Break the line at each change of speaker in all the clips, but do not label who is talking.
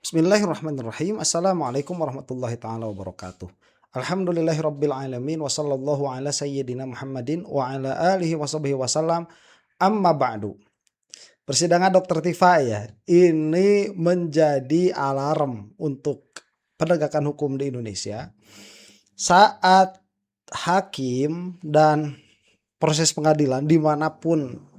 Bismillahirrahmanirrahim. Assalamualaikum warahmatullahi taala wabarakatuh. Alhamdulillahirabbil alamin wa sallallahu ala sayyidina Muhammadin wa ala alihi washabihi wasallam. Amma ba'du. Persidangan Dr. Tifa ya, ini menjadi alarm untuk penegakan hukum di Indonesia saat hakim dan proses pengadilan dimanapun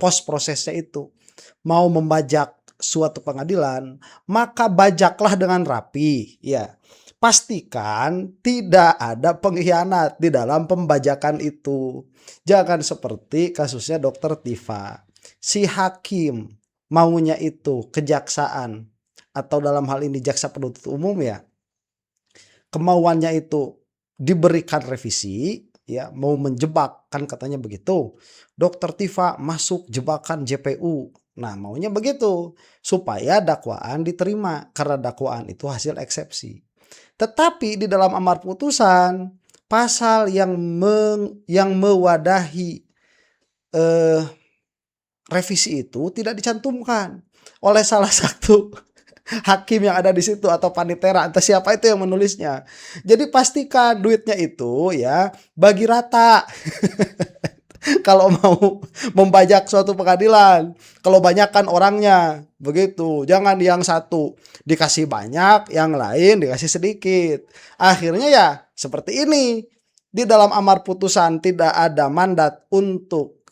pos prosesnya itu mau membajak suatu pengadilan, maka bajaklah dengan rapi ya. Pastikan tidak ada pengkhianat di dalam pembajakan itu. Jangan seperti kasusnya Dr. Tifa. Si hakim maunya itu kejaksaan atau dalam hal ini jaksa penuntut umum ya. Kemauannya itu diberikan revisi ya, mau menjebak kan katanya begitu. Dr. Tifa masuk jebakan JPU. Nah, maunya begitu supaya dakwaan diterima karena dakwaan itu hasil eksepsi. Tetapi di dalam amar putusan pasal yang mewadahi revisi itu tidak dicantumkan oleh salah satu hakim yang ada di situ atau panitera, entah siapa itu yang menulisnya. Jadi pastikan duitnya itu ya bagi rata. Kalau mau membajak suatu pengadilan, kalau banyak kan orangnya, begitu. Jangan yang satu dikasih banyak, yang lain dikasih sedikit. Akhirnya ya seperti ini. Di dalam amar putusan tidak ada mandat untuk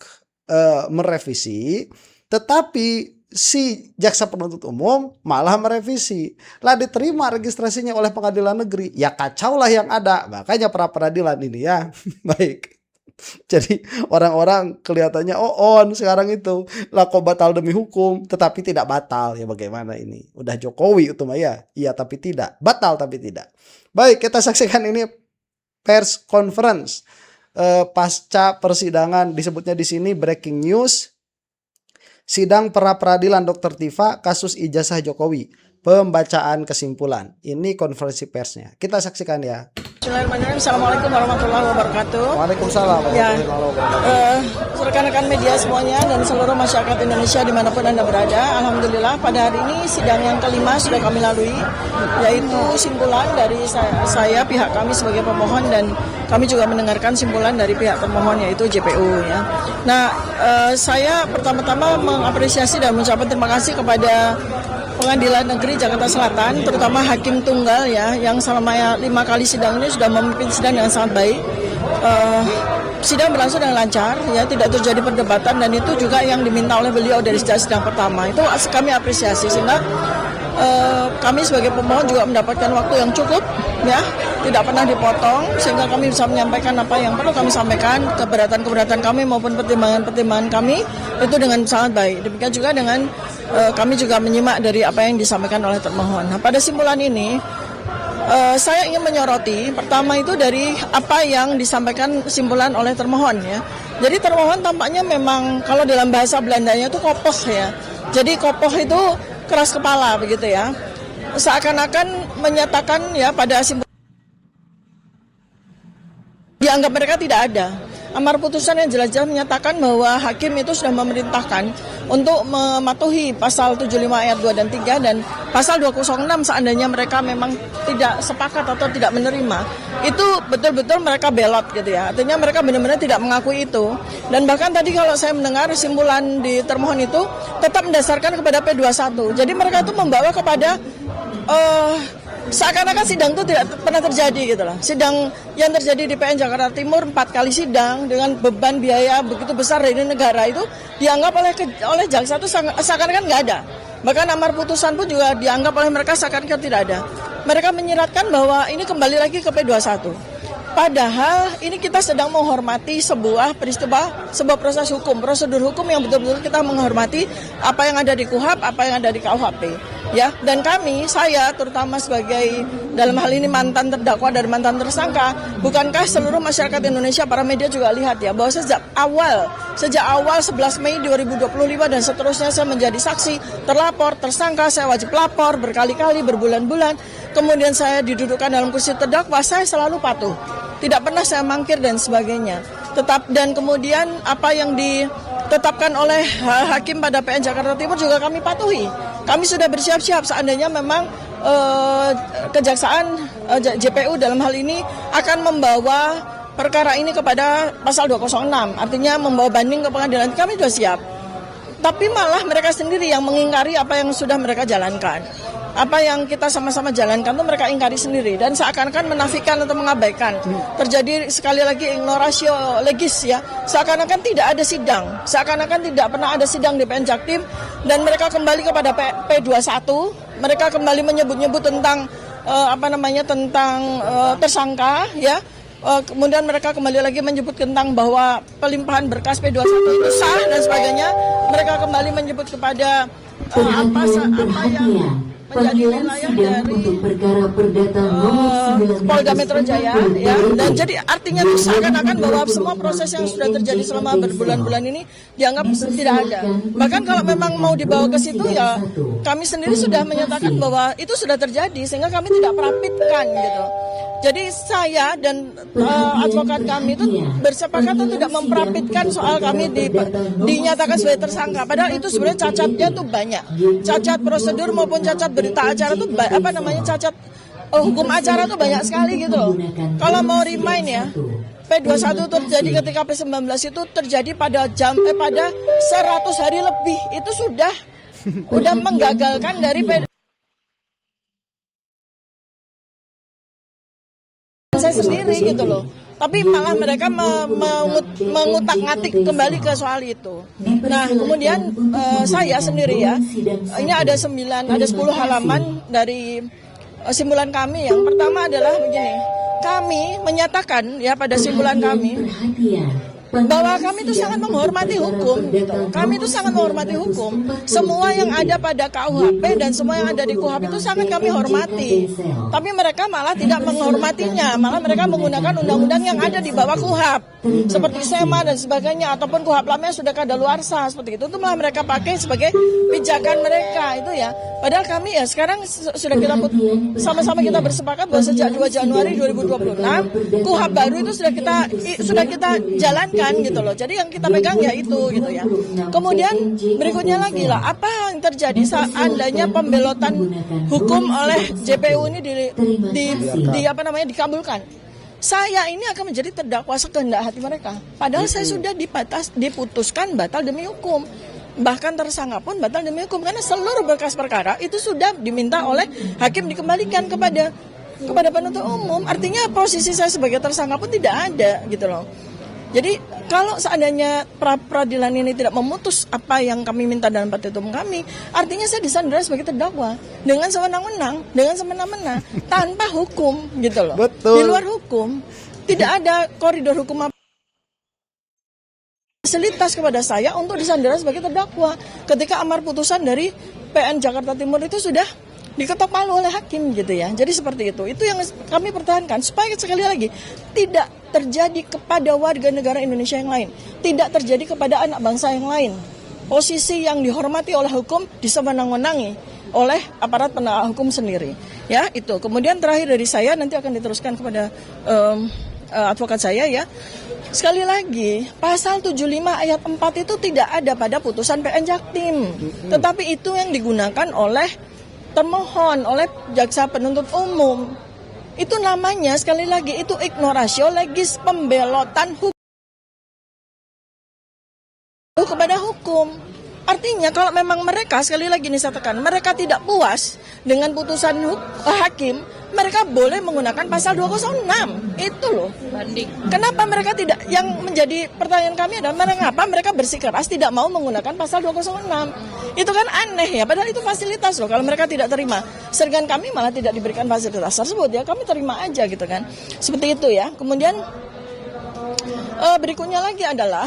merevisi, tetapi si jaksa penuntut umum malah merevisi. Lah diterima registrasinya oleh pengadilan negeri. Ya kacau lah yang ada. Makanya pra peradilan ini ya. Baik. Jadi orang-orang kelihatannya on sekarang itu lah kok batal demi hukum, tetapi tidak batal ya, bagaimana ini? Udah Jokowi itu mah ya, iya tapi tidak, batal tapi tidak. Baik, kita saksikan ini pers conference pasca persidangan, disebutnya di sini breaking news. Sidang pra peradilan Dr. Tifa kasus ijazah Jokowi, pembacaan kesimpulan. Ini konferensi persnya. Kita saksikan ya.
Bismillahirrahmanirrahim. Assalamualaikum warahmatullahi wabarakatuh.
Waalaikumsalam warahmatullahi wabarakatuh.
Rekan-rekan media semuanya dan seluruh masyarakat Indonesia dimanapun Anda berada, alhamdulillah pada hari ini sidang yang kelima sudah kami lalui, yaitu simpulan dari saya pihak kami sebagai pemohon, dan kami juga mendengarkan simpulan dari pihak termohon yaitu JPU ya. Nah, saya pertama-tama mengapresiasi dan mengucapkan terima kasih kepada Pengadilan Negeri Jakarta Selatan, terutama Hakim Tunggal ya, yang selama 5 kali sidang ini sudah memimpin sidang dengan sangat baik. Sidang berlangsung dengan lancar ya, tidak terjadi perdebatan, dan itu juga yang diminta oleh beliau dari sejak sidang pertama. Itu kami apresiasi, sehingga kami sebagai pemohon juga mendapatkan waktu yang cukup ya, tidak pernah dipotong, sehingga kami bisa menyampaikan apa yang perlu kami sampaikan, keberatan-keberatan kami maupun pertimbangan-pertimbangan kami itu dengan sangat baik. Demikian juga dengan kami juga menyimak dari apa yang disampaikan oleh termohon. Nah, pada simpulan ini saya ingin menyoroti pertama itu dari apa yang disampaikan simpulan oleh termohon ya. Jadi termohon tampaknya memang kalau dalam bahasa Belandanya itu kopoh ya. Jadi kopoh itu keras kepala begitu ya. Seakan-akan menyatakan ya pada simpulan dianggap mereka tidak ada. Amar putusan yang jelas-jelas menyatakan bahwa hakim itu sudah memerintahkan untuk mematuhi pasal 75 ayat 2 dan 3 dan pasal 206 seandainya mereka memang tidak sepakat atau tidak menerima. Itu betul-betul mereka belot gitu ya. Artinya mereka benar-benar tidak mengakui itu. Dan bahkan tadi kalau saya mendengar simpulan di termohon itu tetap mendasarkan kepada P21. Jadi mereka itu membawa kepada seakan-akan sidang itu tidak pernah terjadi gitu loh. Sidang yang terjadi di PN Jakarta Timur 4 kali sidang dengan beban biaya begitu besar dari negara itu dianggap oleh jaksa itu seakan-akan nggak ada. Bahkan amar putusan pun juga dianggap oleh mereka seakan-akan tidak ada. Mereka menyiratkan bahwa ini kembali lagi ke P21. Padahal ini kita sedang menghormati sebuah peristiwa, sebuah proses hukum, prosedur hukum yang betul-betul kita menghormati apa yang ada di KUHP, apa yang ada di KUHP. Ya, dan saya terutama sebagai dalam hal ini mantan terdakwa dan mantan tersangka, bukankah seluruh masyarakat Indonesia, para media juga lihat ya, bahwa sejak awal 11 Mei 2025 dan seterusnya saya menjadi saksi, terlapor, tersangka, saya wajib lapor berkali-kali, berbulan-bulan, kemudian saya didudukkan dalam kursi terdakwa, saya selalu patuh. Tidak pernah saya mangkir dan sebagainya. Dan kemudian apa yang ditetapkan oleh hakim pada PN Jakarta Timur juga kami patuhi. Kami sudah bersiap-siap seandainya memang kejaksaan JPU dalam hal ini akan membawa perkara ini kepada pasal 206, artinya membawa banding ke pengadilan. Kami sudah siap. Tapi malah mereka sendiri yang mengingkari apa yang sudah mereka jalankan. Apa yang kita sama-sama jalankan itu mereka ingkari sendiri dan seakan-akan menafikan atau mengabaikan. Terjadi sekali lagi ignoratio legis ya. Seakan-akan tidak ada sidang, seakan-akan tidak pernah ada sidang di PN Jaktim dan mereka kembali kepada P21. Mereka kembali menyebut-nyebut tentang tentang tersangka ya. Kemudian mereka kembali lagi menyebut tentang bahwa pelimpahan berkas P21 itu sah dan sebagainya. Mereka kembali menyebut kepada apa yang menjadi wilayah dari Polda Metro Jaya ya. Dan jadi artinya itu seakan-akan bahwa semua proses yang sudah terjadi selama berbulan-bulan ini dianggap tidak ada. Bahkan kalau memang mau dibawa ke situ ya kami sendiri sudah menyatakan bahwa itu sudah terjadi sehingga kami tidak merapitkan gitu. Jadi saya dan advokat kami itu bersepakat untuk tidak memprapitkan soal kami dinyatakan sebagai tersangka. Padahal itu sebenarnya cacatnya tuh banyak. Cacat prosedur maupun cacat berita acara tuh cacat hukum acara tuh banyak sekali gitu. Kalau mau remind ya, P21 terjadi ketika P19 itu terjadi pada pada 100 hari lebih. Itu sudah menggagalkan dari saya sendiri gitu loh. Tapi malah mereka mengutak-ngatik kembali ke soal itu. Nah, kemudian saya sendiri ya, ini ada 10 halaman dari simpulan kami. Yang pertama adalah begini, kami menyatakan ya pada simpulan kami bahwa kami itu sangat menghormati hukum gitu. Kami itu sangat menghormati hukum. Semua yang ada pada KUHP dan semua yang ada di KUHP itu sangat kami hormati. Tapi mereka malah tidak menghormatinya, malah mereka menggunakan undang-undang yang ada di bawah KUHP seperti SEMA dan sebagainya ataupun KUHP lamanya sudah kadaluarsa seperti itu malah mereka pakai sebagai pijakan mereka itu ya. Padahal kami ya sekarang sudah sama-sama kita bersepakat bahwa sejak 2 Januari 2026 KUHP baru itu sudah kita jalankan gitu loh. Jadi yang kita pegang ya itu gitu ya. Kemudian berikutnya lagi lah apa yang terjadi seandainya pembelotan hukum oleh JPU ini dikabulkan. Saya ini akan menjadi terdakwa sekehendak hati mereka. Padahal saya sudah diputuskan batal demi hukum. Bahkan tersangka pun batal demi hukum karena seluruh berkas perkara itu sudah diminta oleh hakim dikembalikan kepada penuntut umum. Artinya posisi saya sebagai tersangka pun tidak ada gitu loh. Jadi kalau seandainya peradilan ini tidak memutus apa yang kami minta dalam petitum kami, artinya saya disandera sebagai terdakwa dengan sewenang-wenang, dengan semena-mena, tanpa hukum gitu loh.
Betul.
Di luar hukum, tidak ada koridor hukum apa fasilitas kepada saya untuk disandera sebagai terdakwa. Ketika amar putusan dari PN Jakarta Timur itu sudah diketok palu oleh hakim gitu ya. Jadi seperti itu. Itu yang kami pertahankan supaya sekali lagi tidak terjadi kepada warga negara Indonesia yang lain, tidak terjadi kepada anak bangsa yang lain. Posisi yang dihormati oleh hukum disewenang-wenangi oleh aparat penegak hukum sendiri. Ya, itu. Kemudian terakhir dari saya nanti akan diteruskan kepada advokat saya ya. Sekali lagi, pasal 75 ayat 4 itu tidak ada pada putusan PN Jaktim. Tetapi itu yang digunakan oleh termohon, oleh jaksa penuntut umum. Itu namanya sekali lagi itu ignoratio legis, pembelotan hukum kepada hukum. Artinya kalau memang mereka sekali lagi saya tekan, mereka tidak puas dengan putusan hakim, mereka boleh menggunakan pasal 206. Itu loh. Banding. Kenapa mereka tidak? Yang menjadi pertanyaan kami adalah mengapa mereka bersikeras tidak mau menggunakan pasal 206. Itu kan aneh ya, padahal itu fasilitas loh. Kalau mereka tidak terima, sedangkan kami malah tidak diberikan fasilitas tersebut ya, kami terima aja gitu kan. Seperti itu ya. Kemudian berikutnya lagi adalah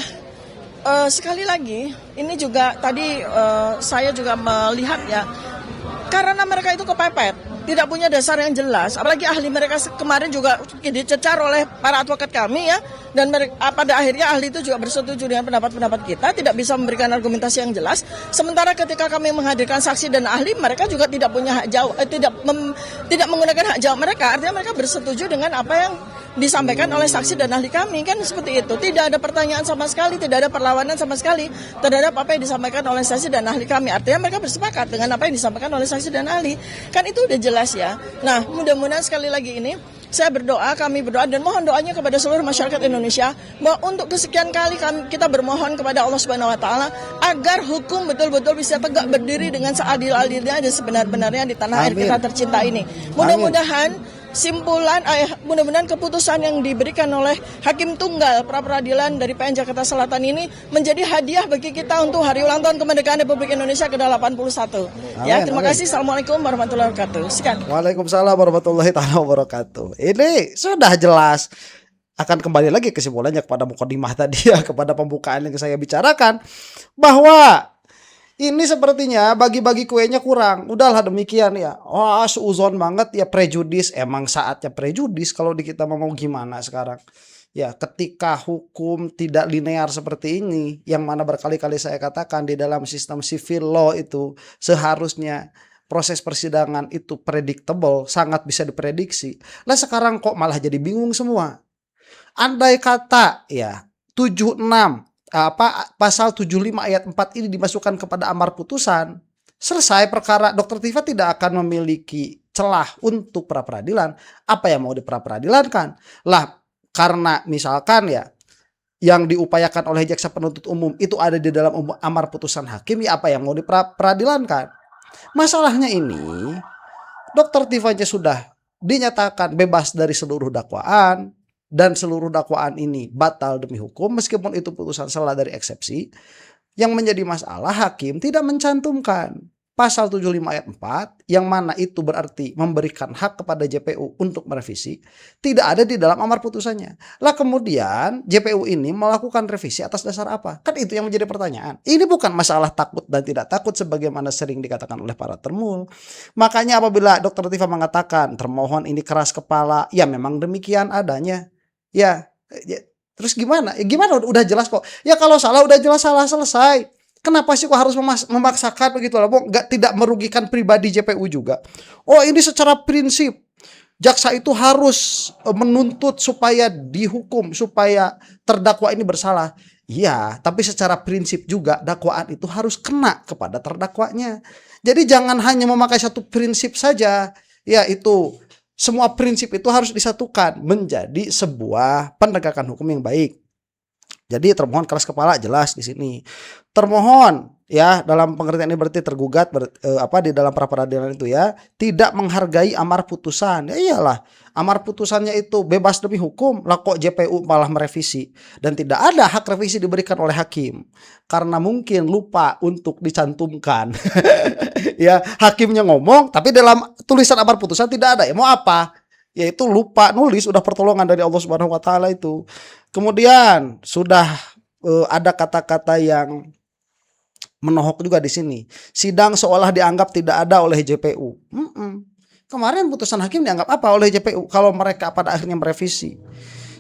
sekali lagi ini juga tadi saya juga melihat ya, karena mereka itu kepepet. tidak punya dasar yang jelas. Apalagi ahli mereka kemarin juga dicecar oleh para advokat kami ya, dan pada akhirnya ahli itu juga bersetuju dengan pendapat-pendapat kita, tidak bisa memberikan argumentasi yang jelas. Sementara ketika kami menghadirkan saksi dan ahli, mereka juga tidak punya hak jawab, tidak menggunakan hak jawab mereka. Artinya mereka bersetuju dengan apa yang disampaikan oleh saksi dan ahli kami, kan seperti itu. Tidak ada pertanyaan sama sekali, tidak ada perlawanan sama sekali terhadap apa yang disampaikan oleh saksi dan ahli kami. Artinya mereka bersepakat dengan apa yang disampaikan oleh saksi dan ahli. Kan itu udah jelas ya. Nah, mudah-mudahan sekali lagi ini saya berdoa, kami berdoa dan mohon doanya kepada seluruh masyarakat Indonesia bahwa untuk kesekian kali kita bermohon kepada Allah Subhanahu wa taala agar hukum betul-betul bisa tegak berdiri dengan seadil-adilnya dan sebenar-benarnya di tanah air kita tercinta ini. Mudah-mudahan mudah-mudahan keputusan yang diberikan oleh Hakim Tunggal pra-peradilan dari PN Jakarta Selatan ini menjadi hadiah bagi kita untuk hari ulang tahun kemerdekaan Republik Indonesia ke-81. Ya, terima kasih. Assalamualaikum warahmatullahi wabarakatuh. Sekian.
Waalaikumsalam warahmatullahi wabarakatuh. Ini sudah jelas. Akan kembali lagi kesimpulannya kepada mukadimah tadi ya, kepada pembukaan yang saya bicarakan, bahwa ini sepertinya bagi-bagi kuenya kurang. Udahlah demikian ya. Wah, suuzon banget ya, prejudis. Emang saatnya prejudis kalau di kita mau gimana sekarang. Ya, ketika hukum tidak linear seperti ini, yang mana berkali-kali saya katakan di dalam sistem civil law itu seharusnya proses persidangan itu predictable, sangat bisa diprediksi. Lah sekarang kok malah jadi bingung semua. Andai kata ya 76 pasal 75 ayat 4 ini dimasukkan kepada amar putusan, selesai perkara. Dr. Tifa tidak akan memiliki celah untuk pra-peradilan. Apa yang mau diperadilankan? Lah, karena misalkan ya yang diupayakan oleh jaksa penuntut umum itu ada di dalam amar putusan hakim, ya apa yang mau diperadilankan? Masalahnya ini, Dr. Tifa sudah dinyatakan bebas dari seluruh dakwaan, dan seluruh dakwaan ini batal demi hukum meskipun itu putusan salah dari eksepsi. Yang menjadi masalah, hakim tidak mencantumkan pasal 75 ayat 4 yang mana itu berarti memberikan hak kepada JPU untuk merevisi, tidak ada di dalam amar putusannya. Lah kemudian JPU ini melakukan revisi atas dasar apa? Kan itu yang menjadi pertanyaan. Ini bukan masalah takut dan tidak takut sebagaimana sering dikatakan oleh para termul. Makanya apabila Dr. Tifa mengatakan termohon ini keras kepala, ya memang demikian adanya. Ya, terus gimana? Ya gimana, udah jelas kok. Ya kalau salah udah jelas salah, selesai. Kenapa sih kok harus memaksakan begitu lah? Tidak merugikan pribadi JPU juga. Oh, ini secara prinsip jaksa itu harus menuntut supaya dihukum, supaya terdakwa ini bersalah. Iya, tapi secara prinsip juga dakwaan itu harus kena kepada terdakwanya. Jadi jangan hanya memakai satu prinsip saja. Ya, itu semua prinsip itu harus disatukan menjadi sebuah penegakan hukum yang baik. Jadi termohon keras kepala jelas di sini. Termohon ya dalam pengertian ini berarti tergugat di dalam pra peradilan itu ya tidak menghargai amar putusan. Ya iyalah, amar putusannya itu bebas demi hukum, lah kok JPU malah merevisi dan tidak ada hak revisi diberikan oleh hakim karena mungkin lupa untuk dicantumkan. Ya, hakimnya ngomong tapi dalam tulisan amar putusan tidak ada. Ya mau apa? Yaitu lupa nulis, udah pertolongan dari Allah Subhanahu wa taala itu. Kemudian sudah ada kata-kata yang menohok juga di sini. Sidang seolah dianggap tidak ada oleh JPU. Kemarin putusan hakim dianggap apa oleh JPU kalau mereka pada akhirnya merevisi.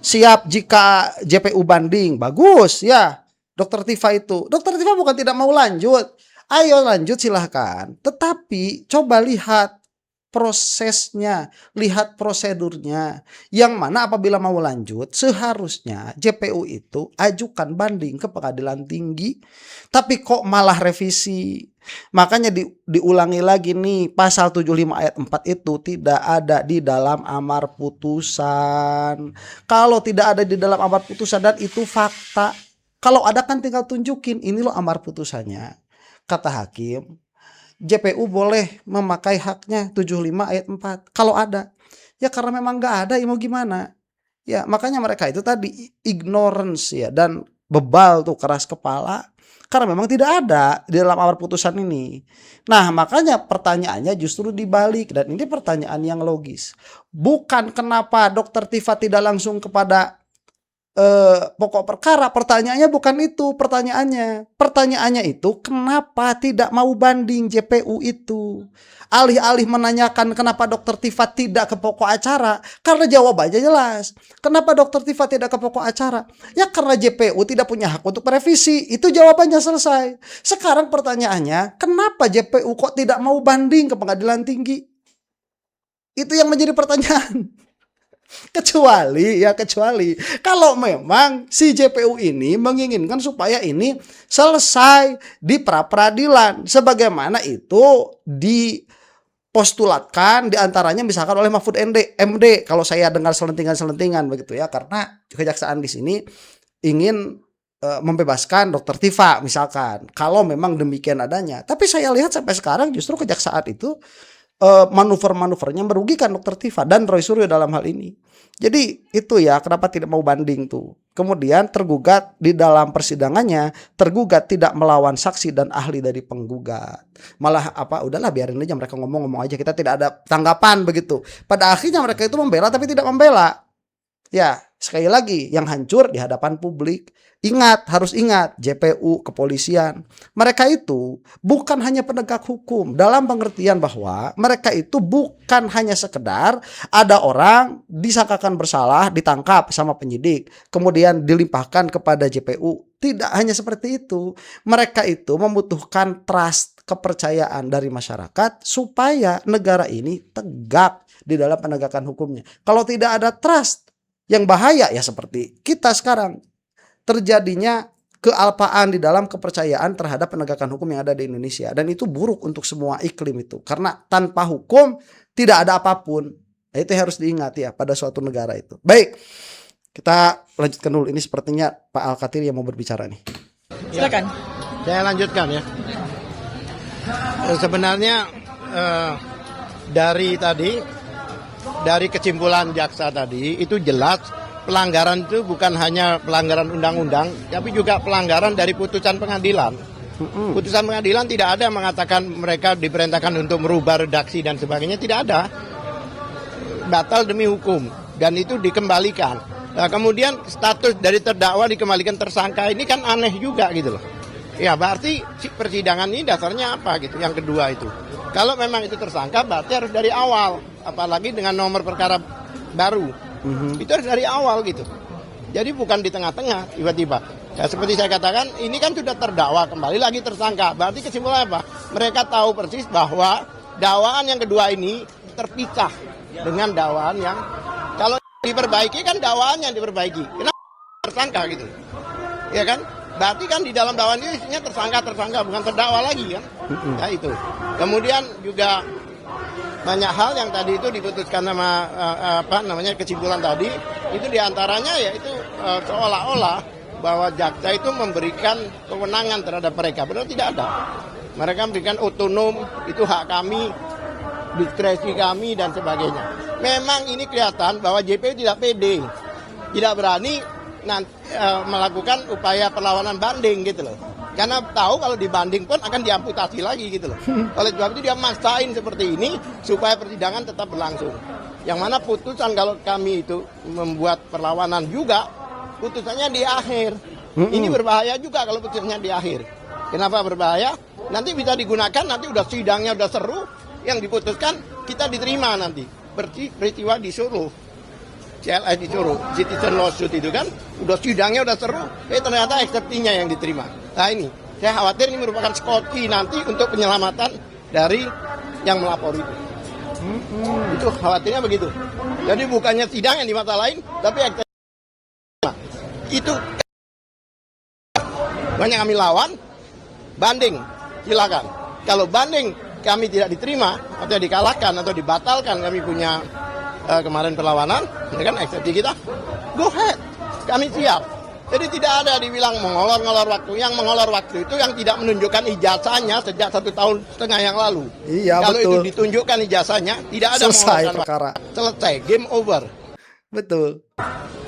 Siap jika JPU banding, bagus ya. Dr. Tifa itu. Dr. Tifa bukan tidak mau lanjut. Ayo lanjut silahkan. Tetapi coba lihat prosesnya, lihat prosedurnya. Yang mana apabila mau lanjut, seharusnya JPU itu ajukan banding ke pengadilan tinggi. Tapi kok malah revisi. Makanya diulangi lagi nih, pasal 75 ayat 4 itu tidak ada di dalam amar putusan. Kalau tidak ada di dalam amar putusan dan itu fakta. Kalau ada kan tinggal tunjukin, ini loh amar putusannya. Kata hakim, JPU boleh memakai haknya 75 ayat 4 kalau ada. Ya karena memang gak ada, ya mau gimana. Ya makanya mereka itu tadi ignorance ya, dan bebal tuh, keras kepala, karena memang tidak ada di dalam amar putusan ini. Nah makanya pertanyaannya justru dibalik, dan ini pertanyaan yang logis. Bukan kenapa Dr. Tifa tidak langsung kepada pokok perkara. Pertanyaannya bukan itu pertanyaannya. Pertanyaannya itu kenapa tidak mau banding JPU itu? Alih-alih menanyakan kenapa Dokter Tifa tidak ke pokok acara, karena jawabannya jelas. Kenapa Dokter Tifa tidak ke pokok acara? Ya karena JPU tidak punya hak untuk merevisi. Itu jawabannya selesai. Sekarang pertanyaannya, kenapa JPU kok tidak mau banding ke pengadilan tinggi? Itu yang menjadi pertanyaan. Kecuali kalau memang si JPU ini menginginkan supaya ini selesai di pra-peradilan sebagaimana itu dipostulatkan diantaranya misalkan oleh Mahfud MD kalau saya dengar selentingan begitu ya, karena kejaksaan di sini ingin membebaskan Dokter Tifa misalkan kalau memang demikian adanya. Tapi saya lihat sampai sekarang justru kejaksaan itu manuver-manuvernya merugikan Dokter Tifa dan Roy Suryo dalam hal ini. Jadi itu ya kenapa tidak mau banding tuh. Kemudian tergugat di dalam persidangannya, tergugat tidak melawan saksi dan ahli dari penggugat. Malah udahlah biarin aja mereka ngomong aja, kita tidak ada tanggapan begitu. Pada akhirnya mereka itu membela tapi tidak membela. Ya, sekali lagi yang hancur di hadapan publik. Harus ingat, JPU, kepolisian, mereka itu bukan hanya penegak hukum dalam pengertian bahwa mereka itu bukan hanya sekedar ada orang disangkakan bersalah, ditangkap sama penyidik, kemudian dilimpahkan kepada JPU. Tidak hanya seperti itu. Mereka itu membutuhkan trust, kepercayaan dari masyarakat supaya negara ini tegak di dalam penegakan hukumnya. Kalau tidak ada trust, yang bahaya ya seperti kita sekarang. Terjadinya kealpaan di dalam kepercayaan terhadap penegakan hukum yang ada di Indonesia. Dan itu buruk untuk semua iklim itu. Karena tanpa hukum tidak ada apapun. Nah, itu harus diingat ya pada suatu negara itu. Baik, kita lanjutkan dulu. Ini sepertinya Pak Al-Kathir yang mau berbicara nih.
Silakan.
Saya lanjutkan ya. Sebenarnya dari kesimpulan jaksa tadi itu jelas pelanggaran itu bukan hanya pelanggaran undang-undang, tapi juga pelanggaran dari putusan pengadilan. Putusan pengadilan tidak ada mengatakan mereka diperintahkan untuk merubah redaksi dan sebagainya, tidak ada. Batal demi hukum dan itu dikembalikan. Nah, kemudian status dari terdakwa dikembalikan tersangka ini kan aneh juga gitu loh. Ya berarti persidangan ini dasarnya apa gitu. Yang kedua itu, kalau memang itu tersangka berarti harus dari awal, apalagi dengan nomor perkara baru. Itu harus dari awal gitu. Jadi bukan di tengah-tengah tiba-tiba. Ya, seperti saya katakan, ini kan sudah terdakwa kembali lagi tersangka. Berarti kesimpulannya apa? Mereka tahu persis bahwa dakwaan yang kedua ini terpisah dengan dakwaan yang kalau diperbaiki kan dakwaannya diperbaiki. Kenapa tersangka gitu? Ya kan? Berarti kan di dalam dakwaan ini isinya tersangka bukan terdakwa lagi kan? Ya itu. Kemudian juga banyak hal yang tadi itu diputuskan sama kesimpulan tadi itu diantaranya yaitu seolah-olah bahwa jaksa itu memberikan kewenangan terhadap mereka, padahal tidak ada. Mereka memberikan otonom, itu hak kami, diskresi kami dan sebagainya. Memang ini kelihatan bahwa JPU tidak pede, tidak berani melakukan upaya perlawanan banding gitu loh. Karena tahu kalau dibanding pun akan diamputasi lagi gitu loh. Oleh sebab itu dia maksain seperti ini supaya persidangan tetap berlangsung. Yang mana putusan kalau kami itu membuat perlawanan juga, putusannya di akhir. Ini berbahaya juga kalau putusannya di akhir. Kenapa berbahaya? Nanti bisa digunakan, nanti udah sidangnya udah seru, yang diputuskan kita diterima nanti. Peristiwa di Solo. CLS di Solo, citizen lawsuit itu kan, udah sidangnya udah seru, ternyata eksepsinya yang diterima. Nah ini, saya khawatir ini merupakan skoci nanti untuk penyelamatan dari yang melapor itu. Itu khawatirnya begitu. Jadi bukannya sidang yang dimasalahin, tapi eksepsi. Itu banyak kami lawan, banding, silakan. Kalau banding kami tidak diterima, atau dikalahkan, atau dibatalkan, kami punya kemarin perlawanan, ya kan eksepsi kita, go ahead, kami siap. Jadi tidak ada dibilang mengolor-ngolor waktu. Yang mengolor waktu itu yang tidak menunjukkan ijazahnya sejak 1,5 tahun yang lalu.
Iya,
kalau
betul.
itu ditunjukkan ijazahnya, tidak ada
selesai
perkara.
waktu.
Selesai, game over.
Betul.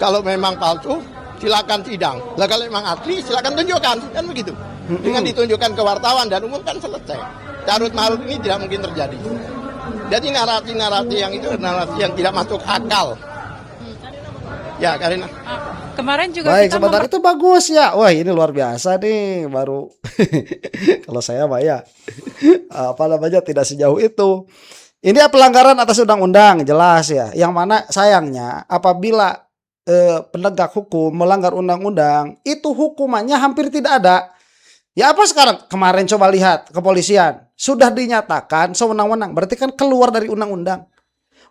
Kalau memang palsu, silakan sidang. Lah kalau memang asli, silakan tunjukkan, kan begitu. Dengan ditunjukkan ke wartawan dan umum kan selesai. Carut marut ini tidak mungkin terjadi. Jadi narasi-narasi yang itu narasi yang tidak masuk akal. Ya, Karina.
Kemarin juga
Baik,
kita
sebentar itu bagus ya. Wah, ini luar biasa nih baru. Kalau saya mah ya apa namanya tidak sejauh itu. Ini pelanggaran atas undang-undang jelas ya. Yang mana sayangnya apabila penegak hukum melanggar undang-undang itu hukumannya hampir tidak ada. Ya apa sekarang? Kemarin coba lihat kepolisian sudah dinyatakan sewenang-wenang. Berarti kan keluar dari undang-undang.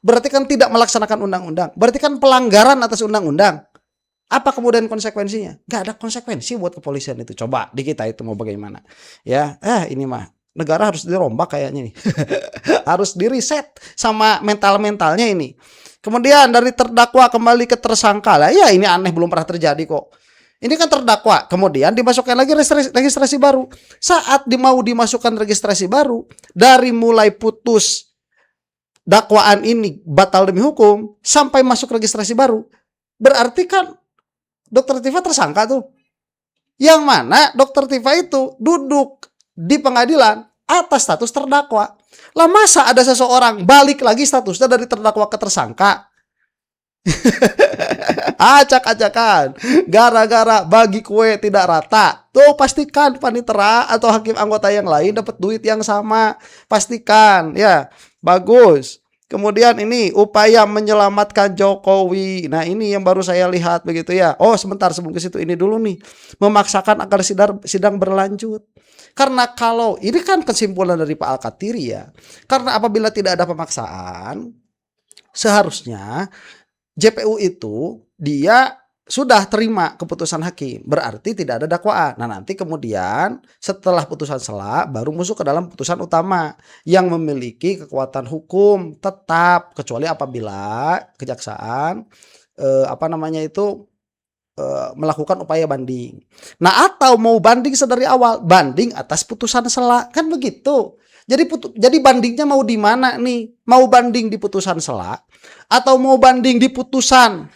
Berarti kan tidak melaksanakan undang-undang. Berarti kan pelanggaran atas undang-undang. Apa kemudian konsekuensinya? Gak ada konsekuensi buat kepolisian itu. Coba di kita itu mau bagaimana? Ya, ini mah negara harus dirombak kayaknya nih. Harus diriset sama mental-mentalnya ini. Kemudian dari terdakwa kembali ke tersangka lah. Ya ini aneh belum pernah terjadi kok. Ini kan terdakwa, kemudian dimasukkan lagi registrasi baru. Saat mau dimasukkan registrasi baru, dari mulai putus dakwaan ini batal demi hukum sampai masuk registrasi baru, berarti kan Dokter Tifa tersangka tuh. Yang mana Dokter Tifa itu duduk di pengadilan atas status terdakwa. Lah masa ada seseorang balik lagi statusnya dari terdakwa ke tersangka? Acak-acakan gara-gara bagi kue tidak rata. Tuh pastikan panitera atau hakim anggota yang lain dapat duit yang sama. Pastikan ya. Bagus. Kemudian ini upaya menyelamatkan Jokowi. Nah ini yang baru saya lihat begitu ya. Oh sebentar sebelum ke situ ini dulu nih. Memaksakan agar sidang berlanjut. Karena kalau ini kan kesimpulan dari Pak Al-Katiri ya. Karena apabila tidak ada pemaksaan, seharusnya JPU itu dia sudah terima keputusan hakim, berarti tidak ada dakwaan. Nah nanti kemudian setelah putusan sela baru masuk ke dalam putusan utama yang memiliki kekuatan hukum tetap, kecuali apabila kejaksaan melakukan upaya banding. Nah atau mau banding sedari awal, banding atas putusan sela, kan begitu. Jadi bandingnya mau di mana nih? Mau banding di putusan sela atau mau banding di putusan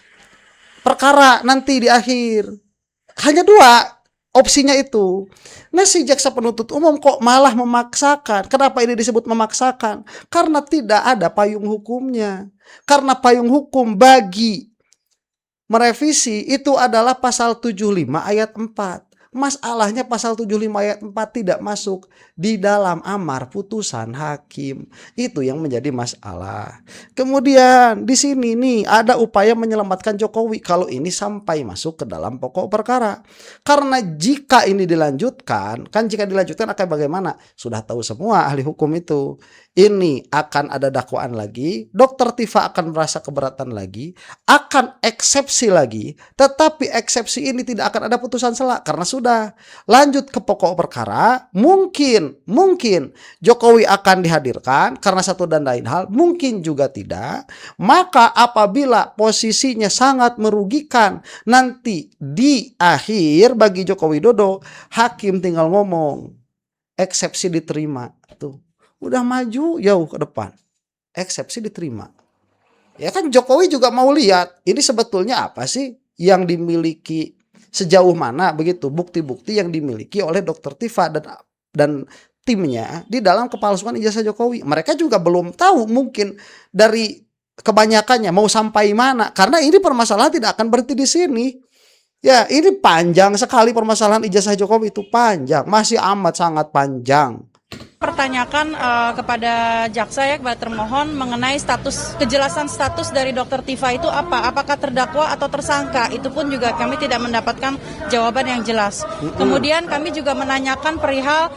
perkara nanti di akhir? Hanya dua opsinya itu. Nah si jaksa penuntut umum kok malah memaksakan. Kenapa ini disebut memaksakan? Karena tidak ada payung hukumnya. Karena payung hukum bagi merevisi itu adalah pasal 75 ayat 4. Masalahnya pasal 75 ayat 4 tidak masuk di dalam amar putusan hakim. Itu yang menjadi masalah. Kemudian di sini nih ada upaya menyelamatkan Jokowi kalau ini sampai masuk ke dalam pokok perkara. Karena jika ini dilanjutkan, jika dilanjutkan akan bagaimana? Sudah tahu semua ahli hukum itu. Ini akan ada dakwaan lagi, Dokter Tifa akan merasa keberatan lagi, akan eksepsi lagi, tetapi eksepsi ini tidak akan ada putusan sela karena sudah lanjut ke pokok perkara. Mungkin Jokowi akan dihadirkan karena satu dan lain hal, mungkin juga tidak. Maka apabila posisinya sangat merugikan nanti di akhir bagi Joko Widodo, hakim tinggal ngomong eksepsi diterima tuh. Udah maju jauh ke depan, eksepsi diterima. Ya kan Jokowi juga mau lihat ini sebetulnya apa sih yang dimiliki, sejauh mana begitu bukti-bukti yang dimiliki oleh Dokter Tifa dan timnya di dalam kepalsuan ijazah Jokowi. Mereka juga belum tahu mungkin dari kebanyakannya mau sampai mana, karena ini permasalahan tidak akan berhenti di sini. Ya ini panjang sekali permasalahan ijazah Jokowi itu, panjang, masih amat sangat panjang.
pertanyakan kepada jaksa ya, kepada termohon mengenai kejelasan status dari Dokter Tifa itu apa? Apakah terdakwa atau tersangka? Itu pun juga kami tidak mendapatkan jawaban yang jelas. Kemudian kami juga menanyakan perihal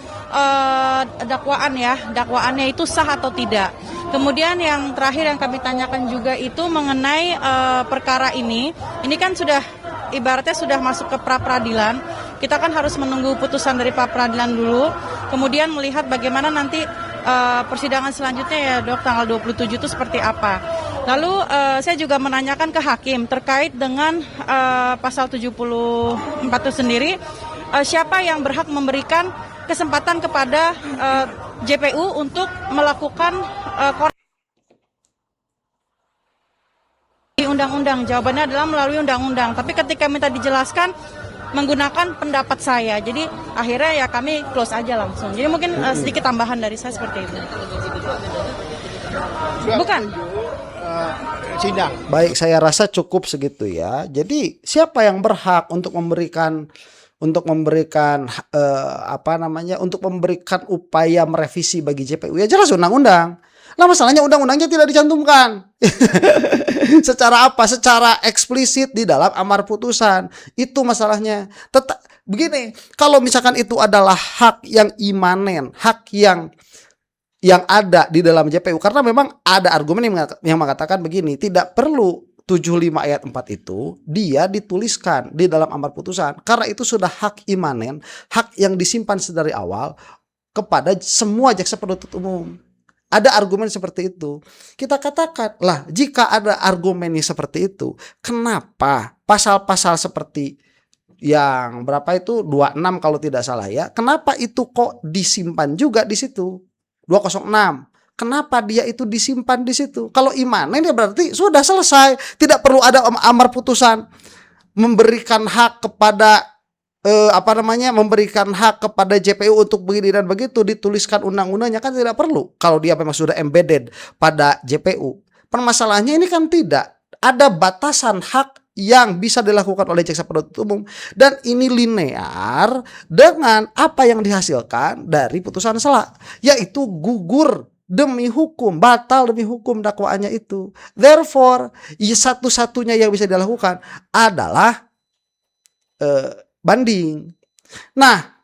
dakwaan ya, dakwaannya itu sah atau tidak. Kemudian yang terakhir yang kami tanyakan juga itu mengenai perkara ini kan sudah ibaratnya sudah masuk ke pra-peradilan. Kita kan harus menunggu putusan dari pra-peradilan dulu, kemudian melihat bagaimana nanti persidangan selanjutnya ya Dok, tanggal 27 itu seperti apa. Lalu saya juga menanyakan ke hakim terkait dengan pasal 74 itu sendiri, siapa yang berhak memberikan kesempatan kepada JPU untuk melakukan undang-undang. Jawabannya adalah melalui undang-undang. Tapi ketika minta dijelaskan menggunakan pendapat saya. Jadi akhirnya ya kami close aja langsung. Jadi mungkin sedikit tambahan dari saya seperti itu. Bukan.
Sidang.
Baik, saya rasa cukup segitu ya. Jadi siapa yang berhak untuk memberikan untuk memberikan upaya merevisi bagi JPU? Ya jelas undang-undang. Lah masalahnya undang-undangnya tidak dicantumkan. Secara apa? Secara eksplisit di dalam amar putusan. Itu masalahnya. Begini, kalau misalkan itu adalah hak yang imanen, hak yang ada di dalam JPU, karena memang ada argumen yang mengatakan begini, tidak perlu 75 ayat 4 itu dia dituliskan di dalam amar putusan, karena itu sudah hak imanen, hak yang disimpan sedari awal kepada semua jaksa penuntut umum. Ada argumen seperti itu. Kita katakan, lah jika ada argumennya seperti itu, kenapa pasal-pasal seperti yang berapa itu 26 kalau tidak salah ya, kenapa itu kok disimpan juga di situ? 206. Kenapa dia itu disimpan di situ? Kalau imanen ya berarti sudah selesai, tidak perlu ada amar putusan memberikan hak kepada memberikan hak kepada JPU untuk begini dan begitu, dituliskan undang-undangnya, kan tidak perlu kalau dia memang sudah embedded pada JPU. Permasalahannya ini kan tidak ada batasan hak yang bisa dilakukan oleh jaksa penuntut umum, dan ini linear dengan apa yang dihasilkan dari putusan sela, yaitu gugur demi hukum, batal demi hukum dakwaannya itu. Therefore, satu-satunya yang bisa dilakukan adalah banding. Nah,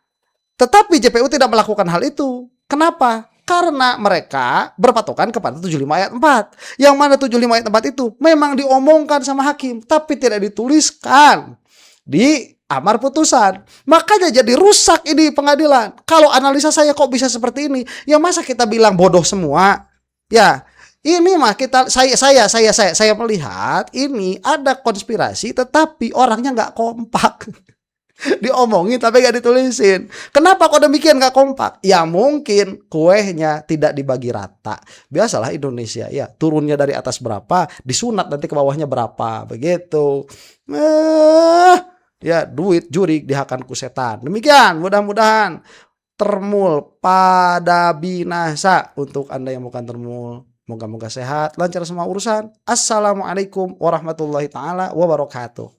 tetapi JPU tidak melakukan hal itu. Kenapa? Karena mereka berpatokan kepada 75 ayat 4. Yang mana 75 ayat 4 itu memang diomongkan sama hakim, tapi tidak dituliskan di amar putusan. Makanya jadi rusak ini pengadilan. Kalau analisa saya kok bisa seperti ini? Ya masa kita bilang bodoh semua? Ya, ini mah saya melihat ini ada konspirasi, tetapi orangnya nggak kompak. Diomongin tapi gak ditulisin. Kenapa kok demikian gak kompak? Ya mungkin kuehnya tidak dibagi rata. Biasalah Indonesia ya, turunnya dari atas berapa, disunat nanti ke bawahnya berapa, begitu. Ya duit juri dihakan ku setan. Demikian, mudah-mudahan termul pada binasa untuk Anda yang bukan termul. Moga-moga sehat, lancar semua urusan. Assalamualaikum warahmatullahi taala wabarakatuh.